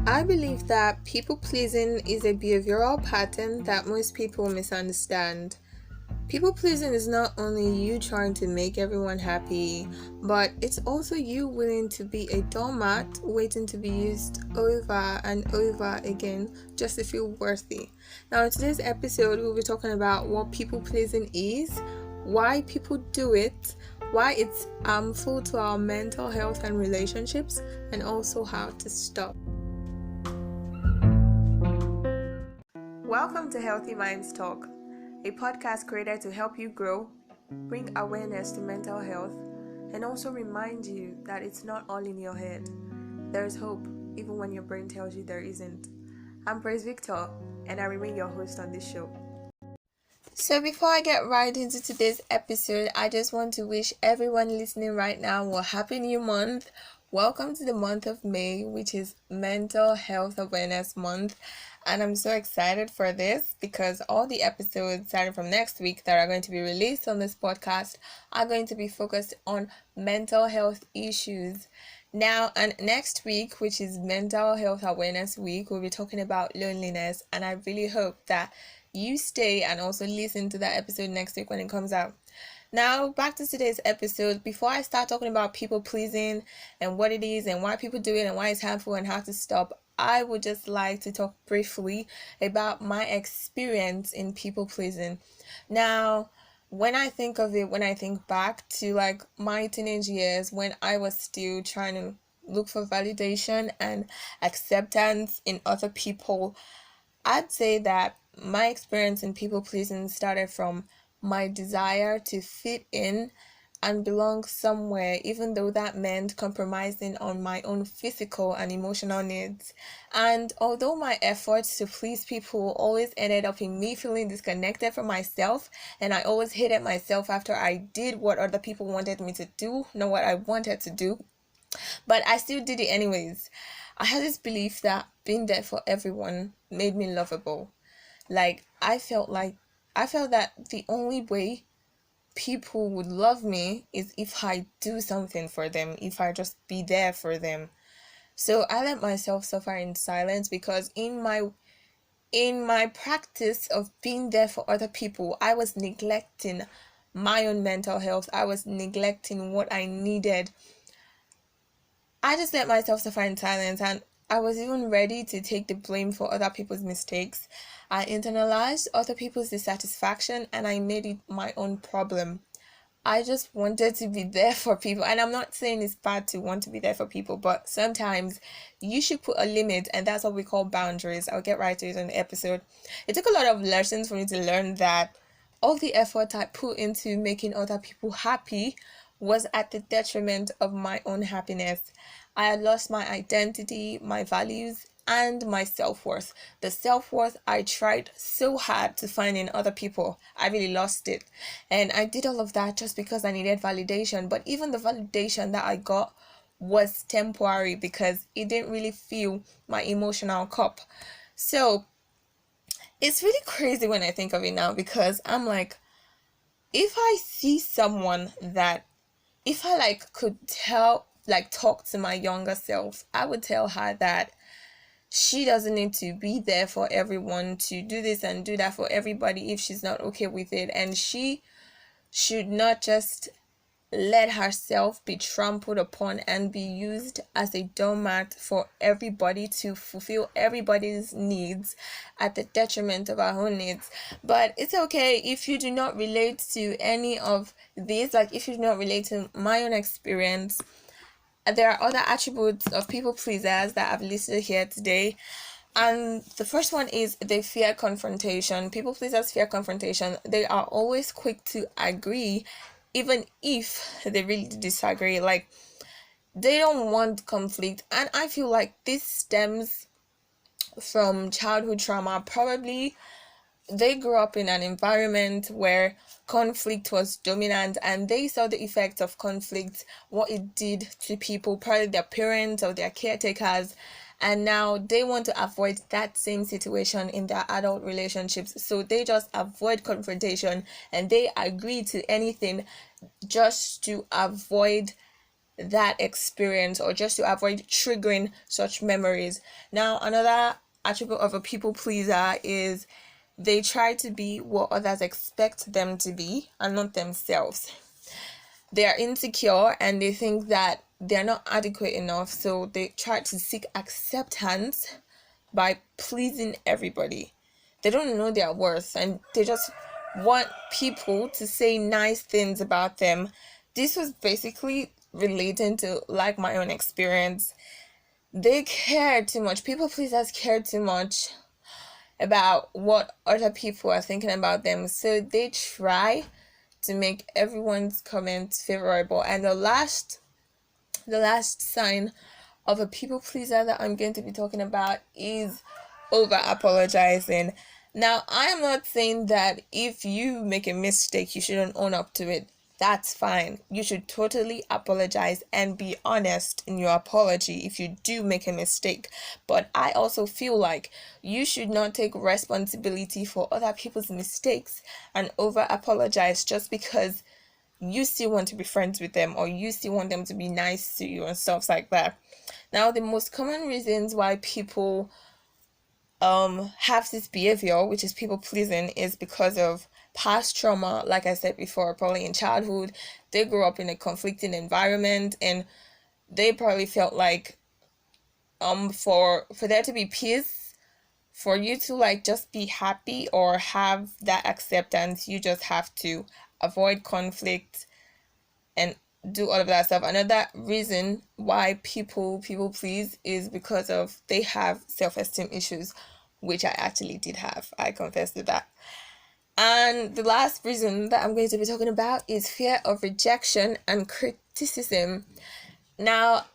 I believe that people pleasing is a behavioral pattern that most people misunderstand. People pleasing is not only you trying to make everyone happy, but it's also you willing to be a doormat waiting to be used over and over again just to feel worthy. Now, in today's episode, we'll be talking about what people pleasing is, why people do it, why it's harmful to our mental health and relationships, and also how to stop. Welcome to Healthy Minds Talk, a podcast created to help you grow, bring awareness to mental health, and also remind you that it's not all in your head. There's hope, even when your brain tells you there isn't. I'm Praise Victor, and I remain your host on this show. So before I get right into today's episode, I just want to wish everyone listening right now a happy new month. Welcome to the month of May, which is Mental Health Awareness Month. And I'm so excited for this because all the episodes starting from next week that are going to be released on this podcast are going to be focused on mental health issues. Now, and next week, which is Mental Health Awareness Week, we'll be talking about loneliness. And I really hope that you stay and also listen to that episode next week when it comes out. Now, back to today's episode. Before I start talking about people pleasing and what it is and why people do it and why it's harmful and how to stop, I would just like to talk briefly about my experience in people pleasing. Now, when I think of it, when I think back to like my teenage years when I was still trying to look for validation and acceptance in other people, I'd say that my experience in people pleasing started from my desire to fit in and belong somewhere, even though that meant compromising on my own physical and emotional needs. And although my efforts to please people always ended up in me feeling disconnected from myself, and I always hated myself after I did what other people wanted me to do, not what I wanted to do, but I still did it anyways. I had this belief that being there for everyone made me lovable. I felt that the only way people would love me is if I do something for them, if I just be there for them. So I let myself suffer in silence because in my practice of being there for other people, I was neglecting my own mental health. I was neglecting what I needed. I just let myself suffer in silence, and I was even ready to take the blame for other people's mistakes. I internalized other people's dissatisfaction and I made it my own problem. I just wanted to be there for people, and I'm not saying it's bad to want to be there for people, but sometimes you should put a limit, and that's what we call boundaries. I'll get right to it in the episode. It took a lot of lessons for me to learn that all the effort I put into making other people happy was at the detriment of my own happiness. I had lost my identity, my values, and my self-worth. The self-worth I tried so hard to find in other people, I really lost it. And I did all of that just because I needed validation. But even the validation that I got was temporary because it didn't really fill my emotional cup. So it's really crazy when I think of it now because I'm like, if I see someone that, if I could talk to my younger self, I would tell her that she doesn't need to be there for everyone, to do this and do that for everybody if she's not okay with it. And she should not just let herself be trampled upon and be used as a doormat for everybody to fulfill everybody's needs at the detriment of our own needs. But it's okay if you do not relate to any of these, if you do not relate to my own experience. There are other attributes of people pleasers that I've listed here today. And the first one is they fear confrontation. People pleasers fear confrontation. They are always quick to agree, even if they really disagree. They don't want conflict. And I feel like this stems from childhood trauma. Probably they grew up in an environment where conflict was dominant and they saw the effects of conflict, what it did to people, probably their parents or their caretakers, and now they want to avoid that same situation in their adult relationships. So they just avoid confrontation and they agree to anything just to avoid that experience or just to avoid triggering such memories. Now, another attribute of a people pleaser is they try to be what others expect them to be and not themselves. They are insecure and they think that they're not adequate enough, so they try to seek acceptance by pleasing everybody. They don't know their worth and they just want people to say nice things about them. This was basically relating to like my own experience. They care too much. People pleasers care too much about what other people are thinking about them. So they try to make everyone's comments favorable. And the last sign of a people pleaser that I'm going to be talking about is over apologizing. Now, I am not saying that if you make a mistake, you shouldn't own up to it. That's fine. You should totally apologize and be honest in your apology if you do make a mistake. But I also feel like you should not take responsibility for other people's mistakes and over apologize just because you still want to be friends with them or you still want them to be nice to you and stuff like that. Now, the most common reasons why people have this behavior, which is people pleasing, is because of past trauma. Like I said before, probably in childhood they grew up in a conflicting environment and they probably felt like for there to be peace, for you to like just be happy or have that acceptance, you just have to avoid conflict and do all of that stuff. Another reason why people please is because of they have self-esteem issues, which I actually did have. I confess to that. And the last reason that I'm going to be talking about is fear of rejection and criticism. Now,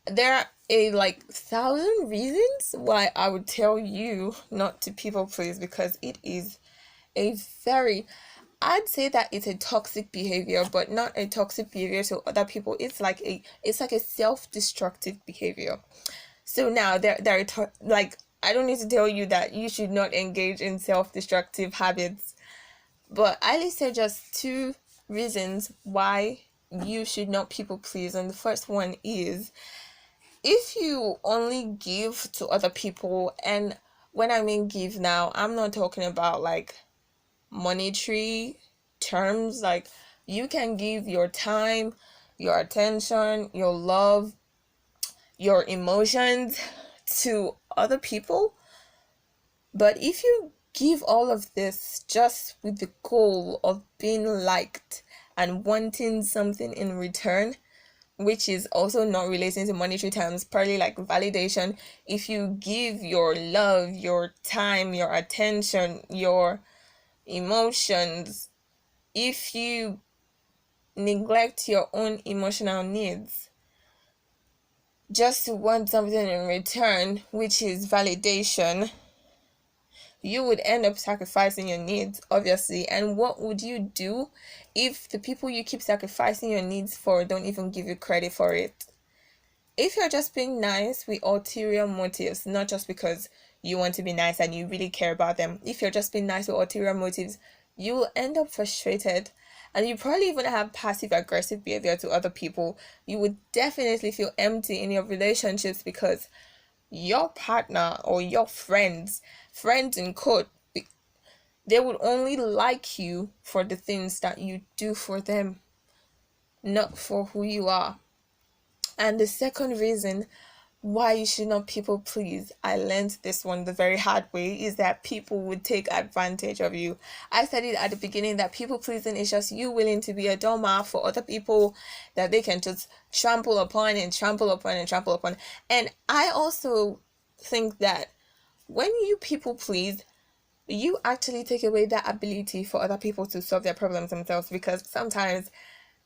there are a 1,000 reasons why I would tell you not to people please, because it is a very, I'd say that it's a toxic behavior, but not a toxic behavior to other people. It's like a self-destructive behavior. So now I don't need to tell you that you should not engage in self-destructive habits, but I listed just 2 reasons why you should not people please. And the first one is if you only give to other people, and when I mean give now, I'm not talking about monetary terms. Like, you can give your time, your attention, your love, your emotions to other people, but if you give all of this just with the goal of being liked and wanting something in return, which is also not relating to monetary terms, probably like validation, if you give your love, your time, your attention, your emotions, if you neglect your own emotional needs just to want something in return, which is validation, you would end up sacrificing your needs, obviously. And what would you do if the people you keep sacrificing your needs for don't even give you credit for it? If you're just being nice with ulterior motives, not just because you want to be nice and you really care about them, if you're just being nice with ulterior motives, you will end up frustrated and you probably even have passive aggressive behavior to other people. You would definitely feel empty in your relationships because your partner or your friends in quote, they would only like you for the things that you do for them, not for who you are. And the second reason why you should not people please, I learned this one the very hard way, is that people would take advantage of you. I said it at the beginning that people pleasing is just you willing to be a doormat for other people that they can just trample upon and trample upon and trample upon. And I also think that when you people please, you actually take away that ability for other people to solve their problems themselves, because sometimes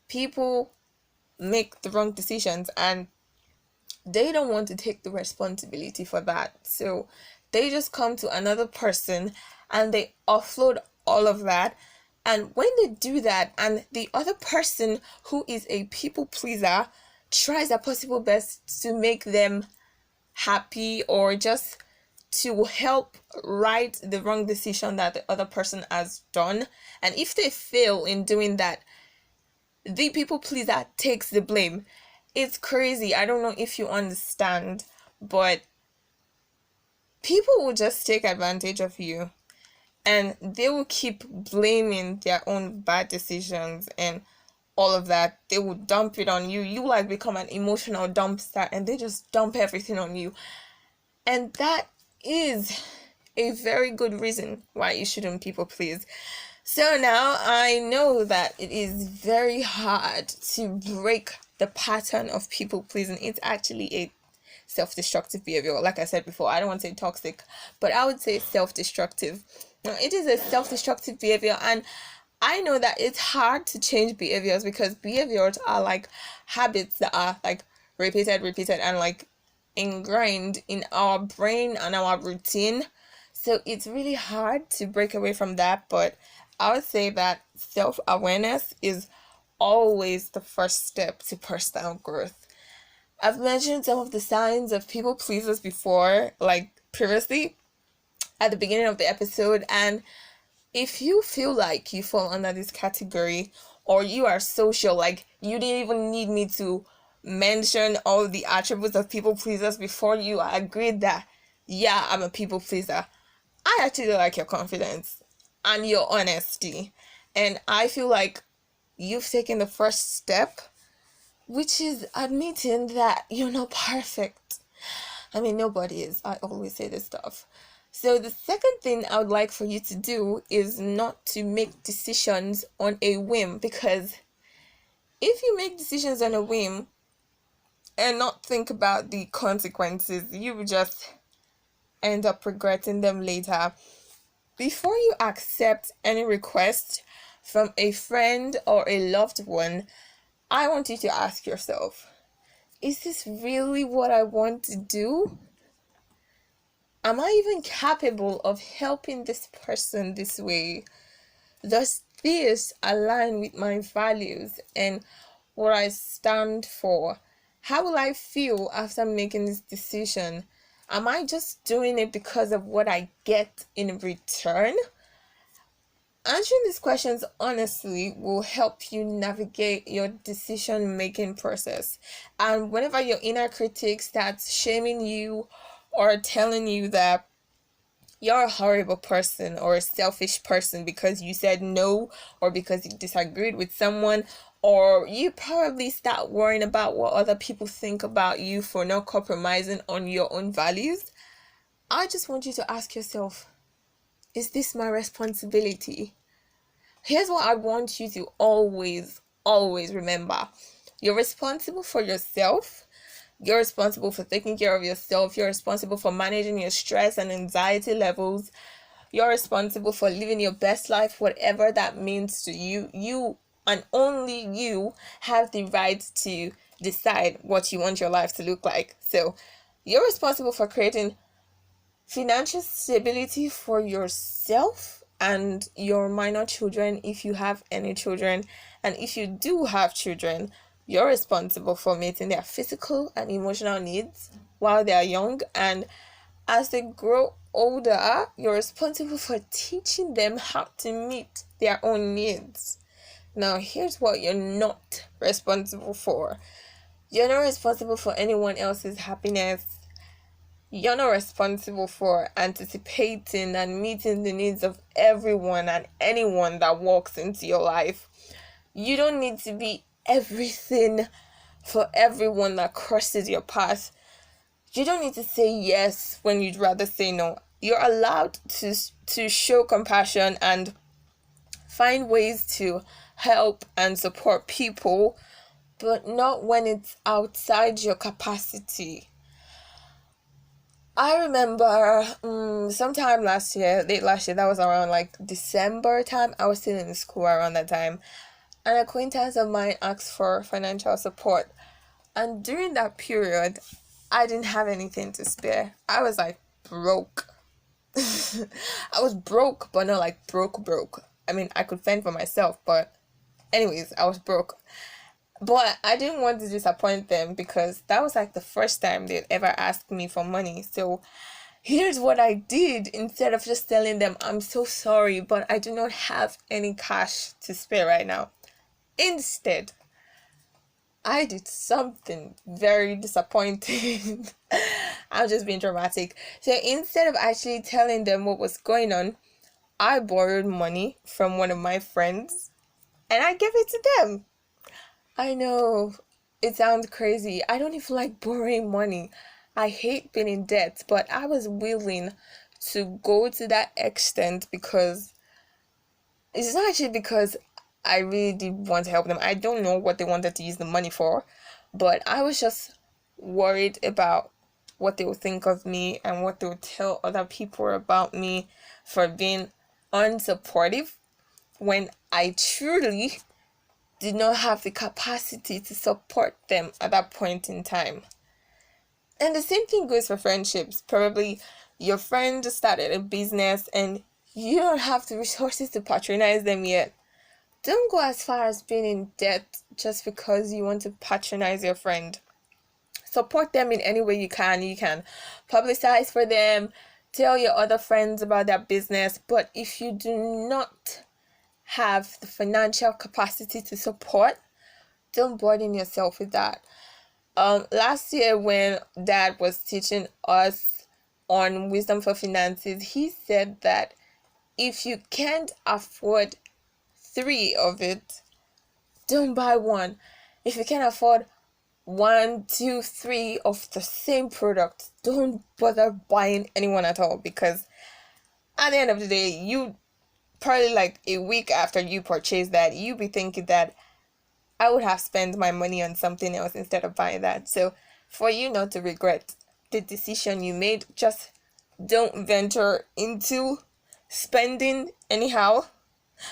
people make the wrong decisions and they don't want to take the responsibility for that. So they just come to another person and they offload all of that. And when they do that, and the other person who is a people pleaser tries their possible best to make them happy or just to help right the wrong decision that the other person has done, and if they fail in doing that, the people pleaser takes the blame. It's crazy. I don't know if you understand, but people will just take advantage of you, and they will keep blaming their own bad decisions and all of that. They will dump it on you. You like become an emotional dumpster, and they just dump everything on you. And that is a very good reason why you shouldn't people please. So now I know that it is very hard to break the pattern of people pleasing. It's actually a self-destructive behavior. Like I said before, I don't want to say toxic, but I would say self-destructive. Now, it is a self-destructive behavior, and I know that it's hard to change behaviors because behaviors are like habits that are like repeated, and like ingrained in our brain and our routine. So it's really hard to break away from that, but I would say that self-awareness is always the first step to personal growth. I've mentioned some of the signs of people pleasers before, like previously at the beginning of the episode, and if you feel like you fall under this category, or you are social, like you didn't even need me to mention all the attributes of people pleasers before you agreed that, yeah, I'm a people pleaser. I actually like your confidence and your honesty. And I feel like you've taken the first step, which is admitting that you're not perfect. I mean, nobody is. I always say this stuff. So the second thing I would like for you to do is not to make decisions on a whim, because if you make decisions on a whim and not think about the consequences, you will just end up regretting them later. Before you accept any request from a friend or a loved one, I want you to ask yourself, is this really what I want to do? Am I even capable of helping this person this way? Does this align with my values and what I stand for? How will I feel after making this decision? Am I just doing it because of what I get in return? Answering these questions honestly will help you navigate your decision making process. And whenever your inner critic starts shaming you or telling you that you're a horrible person or a selfish person because you said no, or because you disagreed with someone, or you probably start worrying about what other people think about you for not compromising on your own values, I just want you to ask yourself, is this my responsibility? Here's what I want you to always remember. You're responsible for yourself. You're responsible for taking care of yourself. You're responsible for managing your stress and anxiety levels. You're responsible for living your best life, whatever that means to you. You and only you have the right to decide what you want your life to look like. So you're responsible for creating financial stability for yourself and your minor children if you have any children. And if you do have children, you're responsible for meeting their physical and emotional needs while they are young. And as they grow older, you're responsible for teaching them how to meet their own needs. Now, here's what you're not responsible for. You're not responsible for anyone else's happiness. You're not responsible for anticipating and meeting the needs of everyone and anyone that walks into your life. You don't need to be everything for everyone that crosses your path. You don't need to say yes when you'd rather say no. You're allowed to show compassion and find ways to help and support people, but not when it's outside your capacity. I remember sometime late last year, that was around like December time. I was still in school around that time. An acquaintance of mine asked for financial support. And during that period, I didn't have anything to spare. I was like broke. I was broke, but not like broke. I mean, I could fend for myself, but anyways, I was broke. But I didn't want to disappoint them because that was like the first time they'd ever asked me for money. So here's what I did. Instead of just telling them, I'm so sorry, but I do not have any cash to spare right now. Instead, I did something very disappointing. I'm just being dramatic. So instead of actually telling them what was going on, I borrowed money from one of my friends and I gave it to them. I know it sounds crazy. I don't even like borrowing money. I hate being in debt, but I was willing to go to that extent because it's not actually because I really did want to help them. I don't know what they wanted to use the money for, but I was just worried about what they would think of me and what they would tell other people about me for being unsupportive when I truly did not have the capacity to support them at that point in time. And the same thing goes for friendships. Probably your friend just started a business and you don't have the resources to patronize them yet. Don't go as far as being in debt just because you want to patronize your friend. Support them in any way you can. You can publicize for them, tell your other friends about their business, but if you do not have the financial capacity to support, don't burden yourself with that. Last year when Dad was teaching us on wisdom for finances, he said that if you can't afford three of it, don't buy one. If you can't afford one, two, three of the same product, don't bother buying anyone at all, because at the end of the day, you probably like a week after you purchase that, you be thinking that I would have spent my money on something else instead of buying that. So for you not to regret the decision you made, just don't venture into spending anyhow.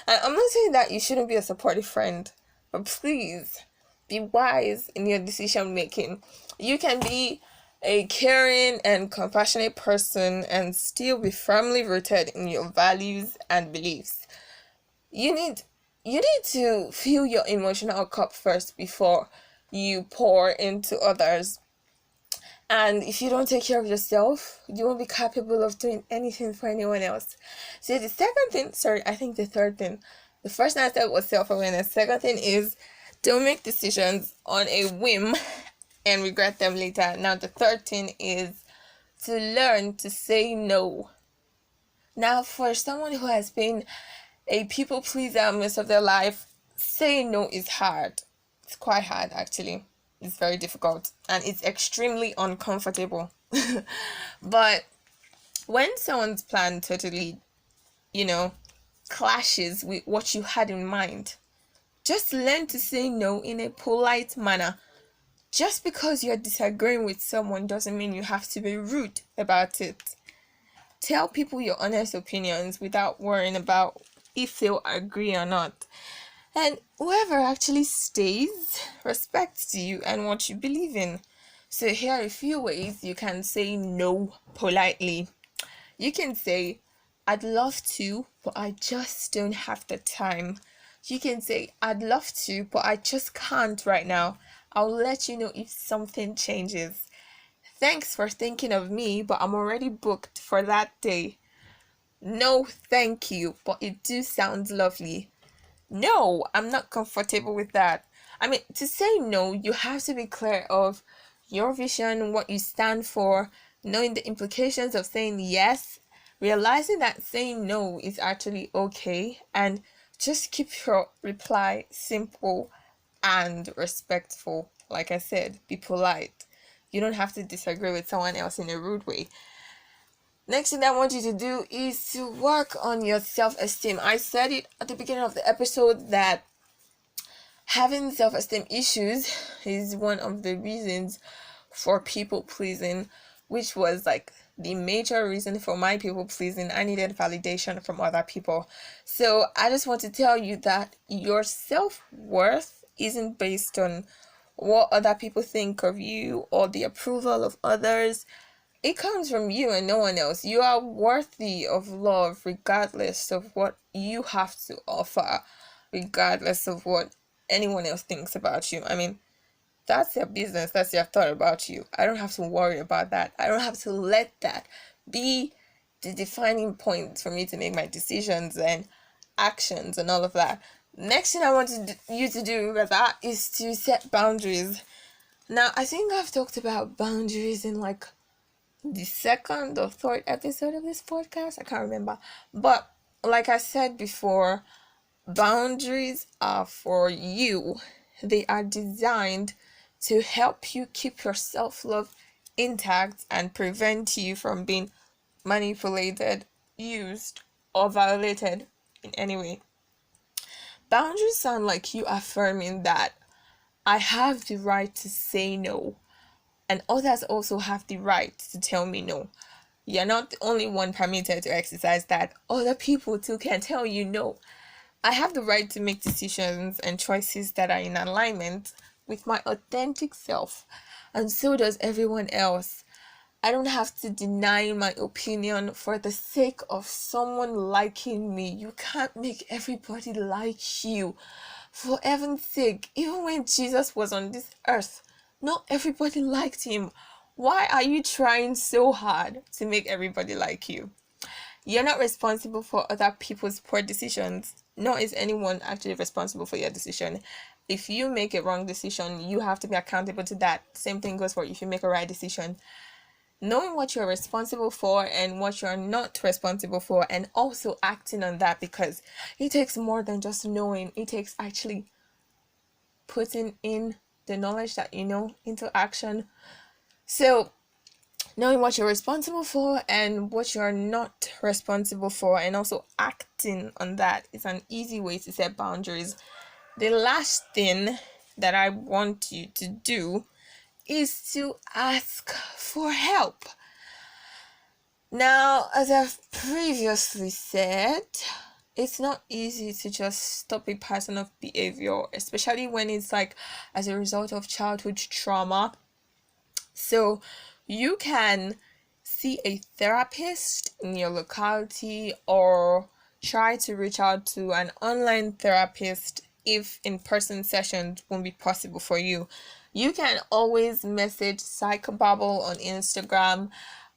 And I'm not saying that you shouldn't be a supportive friend, but please be wise in your decision making. You can be a caring and compassionate person and still be firmly rooted in your values and beliefs. You need you need to fill your emotional cup first before you pour into others. And if you don't take care of yourself, you won't be capable of doing anything for anyone else. So the second thing, sorry, I think the third thing, the first thing I said was self-awareness. Second thing is don't make decisions on a whim and regret them later. Now the third thing is to learn to say no. Now for someone who has been a people pleaser most of their life, saying no is hard. It's quite hard actually. It's very difficult and it's extremely uncomfortable. But when someone's plan totally, you know, clashes with what you had in mind, just learn to say no in a polite manner. Just because you're disagreeing with someone doesn't mean you have to be rude about it. Tell people your honest opinions without worrying about if they'll agree or not. And whoever actually stays respects you and what you believe in. So here are a few ways you can say no politely. You can say, I'd love to, but I just don't have the time. You can say, I'd love to, but I just can't right now. I'll let you know if something changes. Thanks for thinking of me, but I'm already booked for that day. No, thank you, but it do sound lovely. No, I'm not comfortable with that. I mean, to say no, you have to be clear of your vision, what you stand for, knowing the implications of saying yes, realizing that saying no is actually okay, and just keep your reply simple and respectful. Like I said, be polite. You don't have to disagree with someone else in a rude way. Next thing I want you to do is to work on your self-esteem. I said it at the beginning of the episode that having self-esteem issues is one of the reasons for people pleasing, which was like the major reason for my people pleasing. I needed validation from other people. So I just want to tell you that your self-worth isn't based on what other people think of you or the approval of others. It comes from you and no one else. You are worthy of love regardless of what you have to offer, regardless of what anyone else thinks about you. I mean, that's their business, that's their thought about you. I don't have to worry about that. I don't have to let that be the defining point for me to make my decisions and actions and all of that. Next thing I want you to do, rather, is to set boundaries. Now, I think I've talked about boundaries in like the second or third episode of this podcast. I can't remember. But like I said before, boundaries are for you. They are designed to help you keep your self-love intact and prevent you from being manipulated, used, or violated in any way. Boundaries sound like you affirming that I have the right to say no, and others also have the right to tell me no. You're not the only one permitted to exercise that. Other people too can tell you no. I have the right to make decisions and choices that are in alignment with my authentic self, and so does everyone else. I don't have to deny my opinion for the sake of someone liking me. You can't make everybody like you. For heaven's sake, even when Jesus was on this earth, not everybody liked him. Why are you trying so hard to make everybody like you? You're not responsible for other people's poor decisions, nor is anyone actually responsible for your decision. If you make a wrong decision, you have to be accountable to that. Same thing goes for if you make a right decision. Knowing what you're responsible for and what you're not responsible for, and also acting on that, because it takes more than just knowing. It takes actually putting in the knowledge that you know into action. So knowing what you're responsible for and what you're not responsible for, and also acting on that, is an easy way to set boundaries. The last thing that I want you to do is to ask for help. Now, as I've previously said, it's not easy to just stop a pattern of behavior, especially when it's like as a result of childhood trauma. So you can see a therapist in your locality, or try to reach out to an online therapist if in-person sessions won't be possible for you. You can always message Psychobabble on Instagram,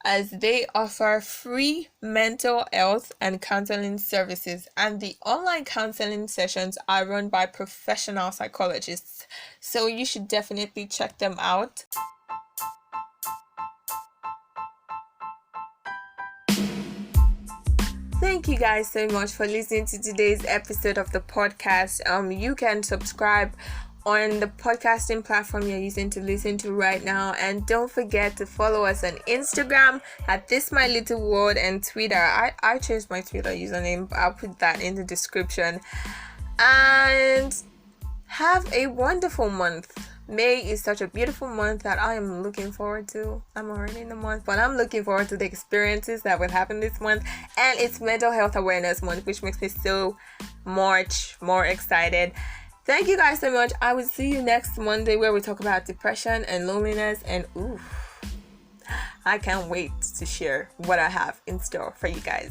as they offer free mental health and counseling services, and the online counseling sessions are run by professional psychologists. So you should definitely check them out. Thank you guys so much for listening to today's episode of the podcast. You can subscribe on the podcasting platform you're using to listen to right now, and don't forget to follow us on Instagram at This My Little World, and Twitter. I changed my Twitter username. I'll put that in the description. And have a wonderful month. May is such a beautiful month that I am looking forward to. I'm already in the month, but I'm looking forward to the experiences that will happen this month. And it's Mental Health Awareness Month, which makes me so much more excited. Thank you guys so much. I will see you next Monday, where we talk about depression and loneliness. And I can't wait to share what I have in store for you guys.